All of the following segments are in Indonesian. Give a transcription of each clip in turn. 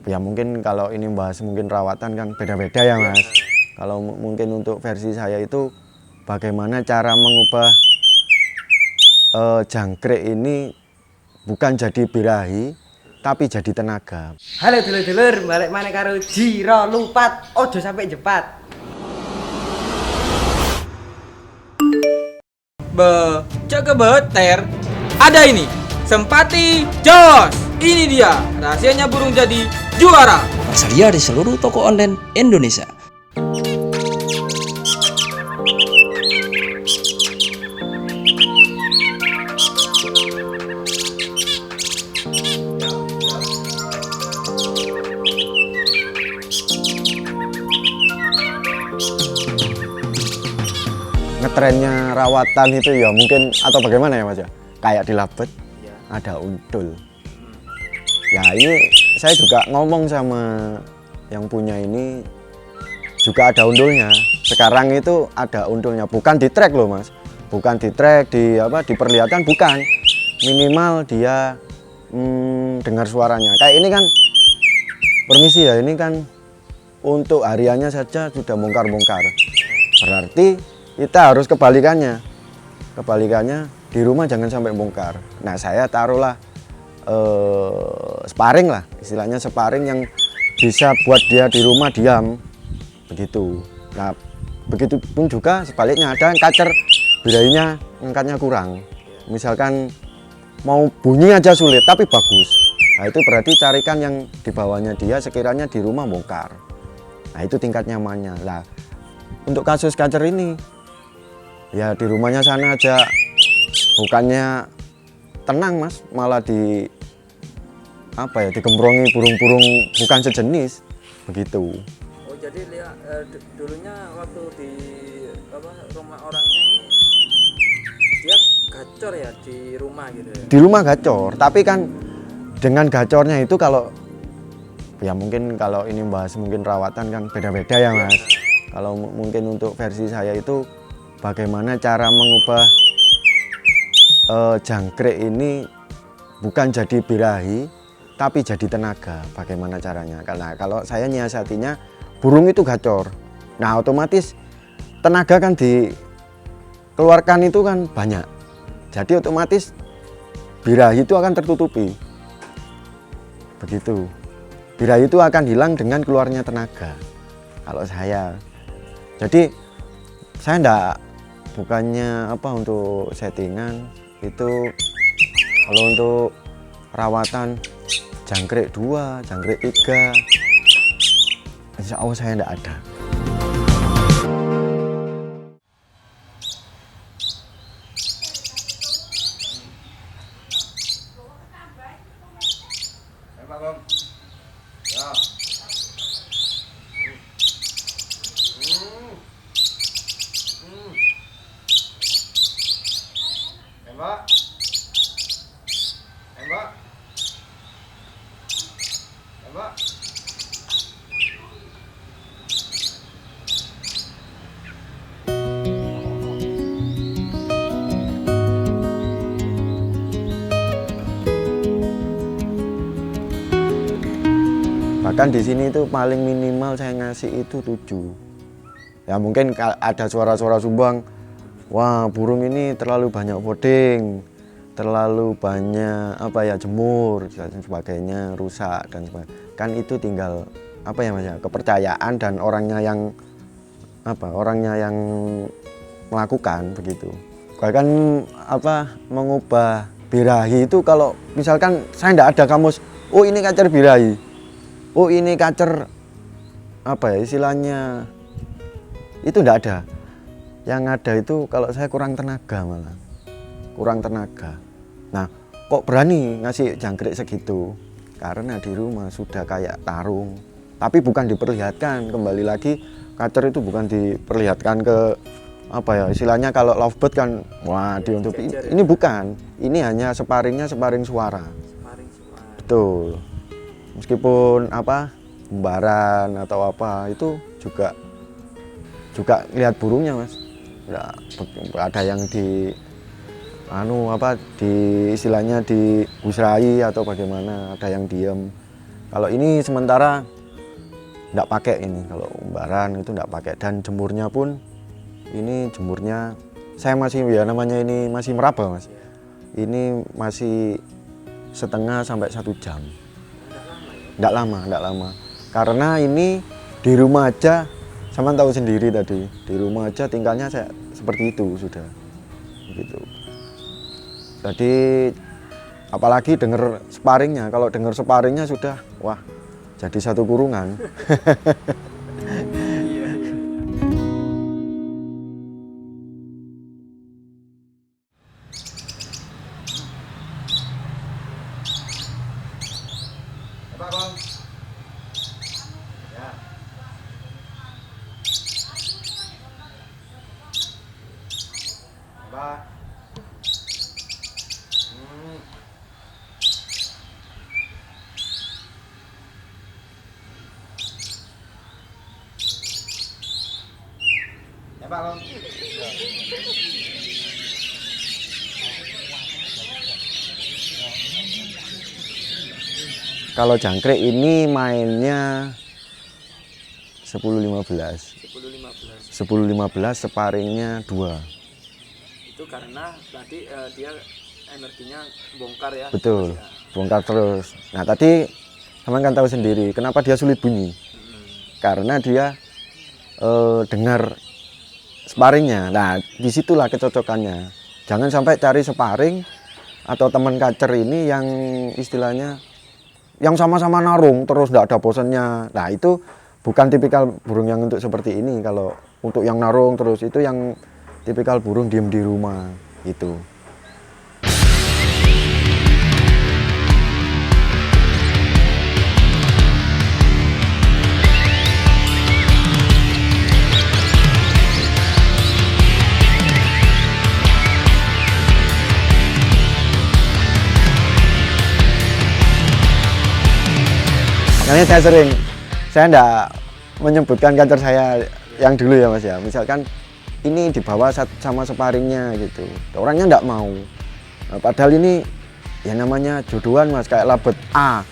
Ya mungkin kalau ini bahas mungkin rawatan kan beda-beda ya Mas. Kalau mungkin untuk versi saya itu bagaimana cara mengubah jangkrik ini bukan jadi birahi tapi jadi tenaga. Halo dulur-dulur, balik mana karo Jiro Lupat, ojo sampai jepat. Cek beter. Ada ini, Sempati Jos. Ini dia, rahasianya burung jadi juara. Tersedia di seluruh toko online Indonesia. Ngetrennya rawatan itu ya mungkin atau bagaimana ya Mas ya? Kayak di Labet ada untul. Ya ini saya juga ngomong sama yang punya ini juga ada undulnya. Sekarang itu ada undulnya, bukan di track loh Mas. Bukan di track, diperlihatkan bukan. Minimal dia dengar suaranya. Kayak ini kan permisi ya, ini kan untuk hariannya saja sudah bongkar-bongkar. Berarti kita harus kebalikannya. Kebalikannya di rumah jangan sampai bongkar. Nah saya taruhlah sparring lah, istilahnya sparring yang bisa buat dia di rumah diam begitu. Nah begitu pun juga sebaliknya, ada yang kacer birahinya ngangkatnya kurang, misalkan mau bunyi aja sulit tapi bagus. Nah itu berarti carikan yang di bawahnya dia sekiranya di rumah bongkar. Nah itu tingkat nyamannya. Nah untuk kasus kacer ini ya di rumahnya sana aja, bukannya tenang Mas, malah digembrongi burung-burung bukan sejenis begitu. Oh jadi lihat dulunya waktu di rumah orangnya ini dia gacor ya di rumah gitu ya. Di rumah gacor, tapi kan dengan gacornya itu kalau ya mungkin kalau ini bahas mungkin rawatan kan beda-beda ya Mas. Kalau mungkin untuk versi saya itu bagaimana cara mengubah jangkrik ini bukan jadi birahi tapi jadi tenaga, bagaimana caranya. Karena kalau saya nyiasatinya burung itu gacor, nah otomatis tenaga kan dikeluarkan itu kan banyak, jadi otomatis birahi itu akan tertutupi begitu. Birahi itu akan hilang dengan keluarnya tenaga kalau saya. Jadi saya enggak, bukannya untuk settingan itu. Kalau untuk rawatan jangkrik 2, jangkrik 3 insya Allah saya enggak ada. Bahkan di sini itu paling minimal saya ngasih itu 7. Ya mungkin ada suara-suara sumbang, wah burung ini terlalu banyak voting, terlalu banyak jemur dan sebagainya, rusak dan sebagainya. Kan itu tinggal Mas ya, kepercayaan dan orangnya yang melakukan begitu. Bahkan mengubah birahi itu kalau misalkan saya tidak ada kamus, oh ini kacer birahi, oh ini kacer istilahnya, itu tidak ada. Yang ada itu kalau saya kurang tenaga, malah kurang tenaga. Nah kok berani ngasih jangkrik segitu, karena di rumah sudah kayak tarung, tapi bukan diperlihatkan. Kembali lagi, kacer itu bukan diperlihatkan ke istilahnya kalau lovebird kan wah ditutupi. Ini bukan, ini hanya sparring suara. Betul. Meskipun umbaran atau itu juga lihat burungnya Mas. Nggak ada yang di istilahnya dibusrai atau bagaimana, ada yang diem. Kalau ini sementara nggak pakai ini, kalau umbaran itu nggak pakai, dan jemurnya pun ini jemurnya saya masih ya namanya ini masih meraba mas. Ini masih setengah sampai 1 jam. Nggak lama. Karena ini di rumah aja, sama tahu sendiri tadi, di rumah aja tinggalnya saya seperti itu sudah. Gitu. Jadi apalagi dengar sparringnya, kalau dengar sparringnya sudah, wah jadi satu kurungan. Kalau jangkrik ini mainnya 10-15. 10-15 sparringnya 2. Itu karena tadi dia energinya bongkar ya. Betul, bongkar terus. Nah tadi teman kan tahu sendiri kenapa dia sulit bunyi. Karena dia dengar sparringnya. Nah disitulah kecocokannya. Jangan sampai cari sparring atau teman kacer ini yang istilahnya yang sama-sama narung terus tidak ada bosannya. Nah itu bukan tipikal burung yang untuk seperti ini. Kalau untuk yang narung terus itu yang tipikal burung diem di rumah itu. Makanya saya enggak menyebutkan kacer saya yang dulu ya mas ya. Misalkan ini dibawa sama sparringnya gitu, orangnya enggak mau. Nah, padahal ini ya namanya jodohan mas, kayak labet A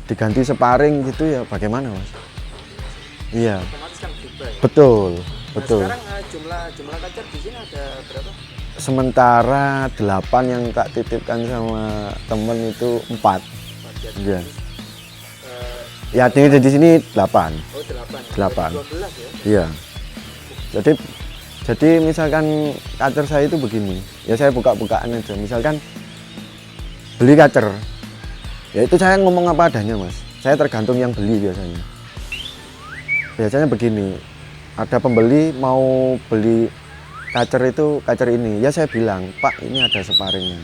diganti sparring gitu ya bagaimana mas? Iya. Otomatis kan berubah ya. Betul, Nah, betul. sekarang jumlah kacer di sini ada berapa? Sementara 8 yang tak titipkan sama temen itu 4. Iya. Ya di sini 8. Oh 8. 8. 12 Iya. ya. Jadi misalkan kacer saya itu begini. Ya saya buka-bukaan aja. Misalkan beli kacer. Ya itu saya ngomong apa adanya, Mas. Saya tergantung yang beli biasanya. Biasanya begini. Ada pembeli mau beli kacer itu, kacer ini. Ya saya bilang, "Pak, ini ada sparringnya."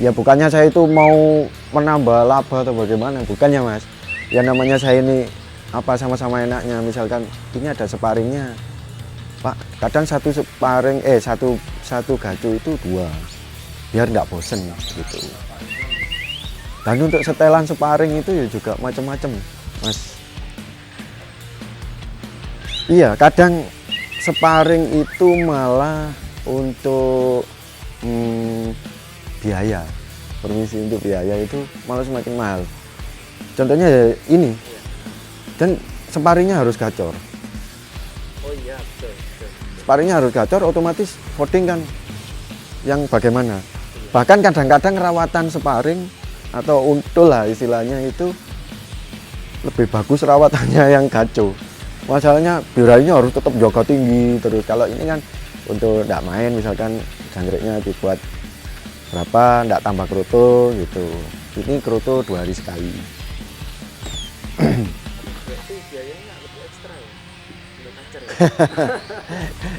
Ya bukannya saya itu mau menambah laba atau bagaimana, bukannya mas. Ya namanya saya ini apa sama-sama enaknya. Misalkan ini ada sparringnya, Pak, kadang satu sparring satu gacu itu 2, biar nggak bosen gitu. Dan untuk setelan sparring itu ya juga macam-macam mas. Iya, kadang sparring itu malah untuk biaya, permisi untuk biaya itu malah semakin mahal. Contohnya ya ini, dan sparringnya harus gacor. Oh iya, betul. Sparringnya harus gacor, otomatis voting kan yang bagaimana. Bahkan kadang-kadang rawatan sparring atau untul lah istilahnya itu lebih bagus rawatannya yang gaco. Masalahnya birainya harus tetap jaga tinggi terus. Kalau ini kan untuk tidak main, misalkan jangkriknya dibuat berapa, nggak tambah kroto gitu. Ini kroto 2 hari sekali. Berarti biayanya lebih ekstra ya untuk kacer ya.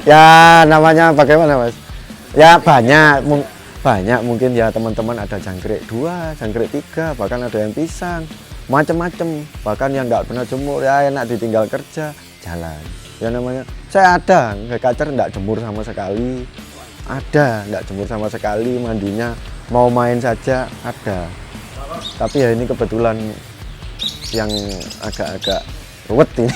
Ya namanya bagaimana mas? Ya banyak mungkin ya teman-teman ada jangkrik 2, jangkrik 3, bahkan ada yang pisang, macam-macam. Bahkan yang nggak pernah jemur ya enak ditinggal kerja jalan. Ya namanya saya ada kacer nggak jemur sama sekali. Ada, nggak jemur sama sekali, mandinya mau main saja ada. Tapi ya ini kebetulan yang agak-agak ruwet ini.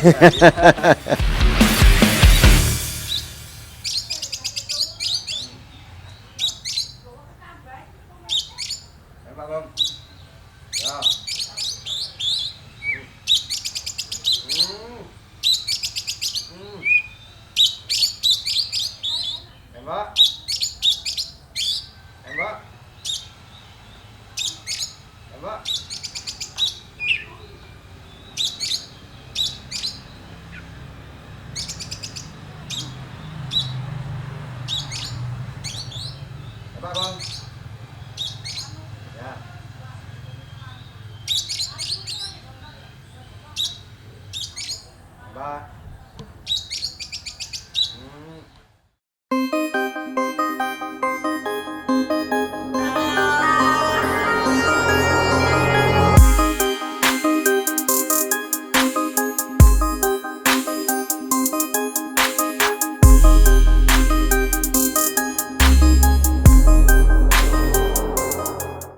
Bye.